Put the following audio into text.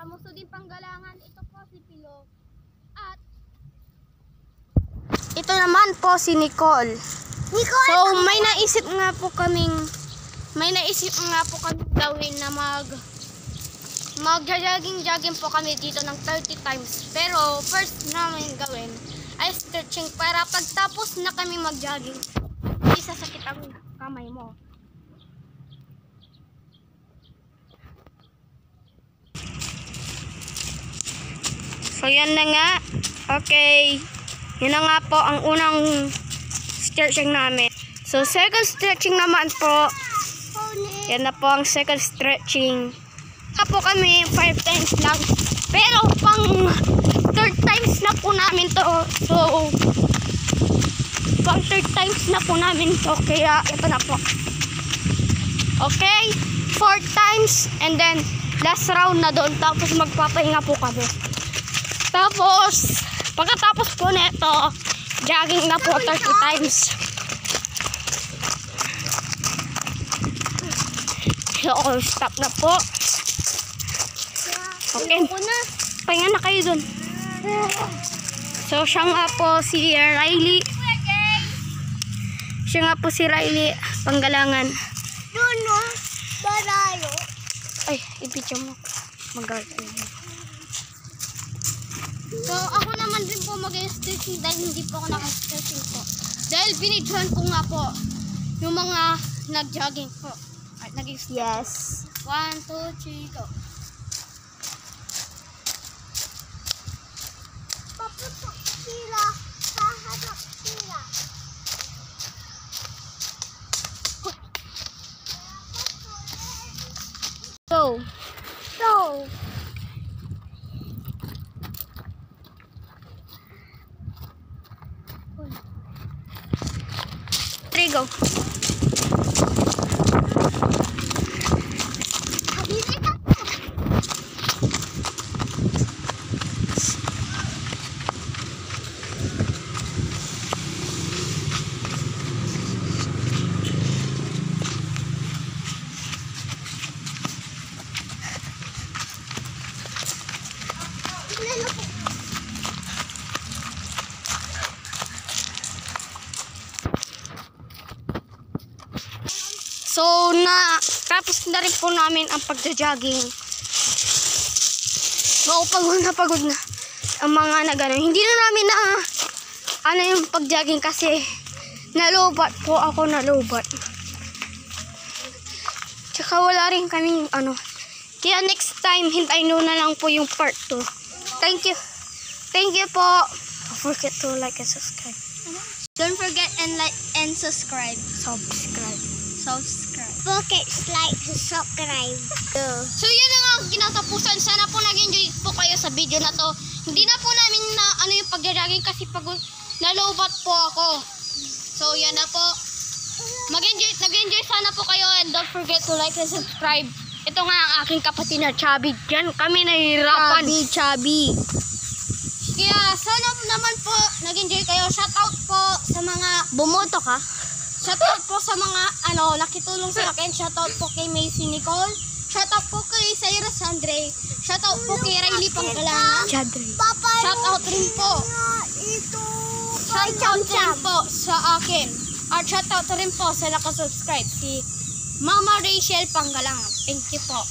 Muso din Panggalangan. Ito po si Pilo. At ito naman po si Nicole. Nicole! So may naisip nga po kaming gawin na mag-jogging po kami dito ng 30 times. Pero first namin gawin ay stretching para pagtapos na kami mag-jogging, hindi sasakit ang kamay mo. So yan na nga. Okay. Yan na nga po ang unang stretching namin. So second stretching naman po. Yan na po ang second stretching. Po kami 5 times lang. Pero pang third times na po namin to. So pang third times na po namin to. Kaya ito na po. Okay. 4 times. And then last round na doon. Tapos magpapahinga po kami. Tapos pagkatapos po nito, jogging na po 30 times. So stop na po. Okay. Pahinga na kayo dun. So, siya nga po si Riley. Siya nga po si Riley Panggalangan. Duno, barayo. Ay, i-video mo. Mag-guard mo. So, ako naman din po mag-stretching dahil hindi po ako naka-stretching po. Dahil binidyohan ko nga po yung mga nag-jogging po. At nag-stretching. Yes. 1, 2, 3, go. Paputok sila. Haharap sila. Go. Go. Three, go. Habili ka. So, tapos na rin po namin ang pagja-jogging. Pagod na ang mga nagano. Hindi na namin na yung pag-jogging kasi nalubat po ako, Tsaka wala rin kaming Kaya next time, hintayin nyo na lang po yung part 2. Thank you. Thank you po. Don't forget to like and subscribe. Don't forget and like and subscribe. Subscribe. Forget like to subscribe. So yun na nga ang kinatapusan. Sana po nag-enjoy po kayo sa video na to. Hindi na po namin na yung pag-jogging kasi pagod, nalobat po ako. So yan na po. Nag-enjoy sana po kayo and don't forget to like and subscribe. Ito nga ang aking kapatid na Chubby. Diyan kami nahihirapan. Chubby. Kaya sana naman po nag-enjoy kayo. Shoutout po sa mga Bumoto ka? Shoutout po sa mga nakitulong sa akin. Shoutout po kay Macy Nicole. Shoutout po kay Cyrus Andre. Shoutout po kay Riley Panggalangan. Shoutout rin po. Shoutout rin po sa akin. At shoutout rin po sa nakasubscribe si Mama Rachel Panggalangan. Thank you po.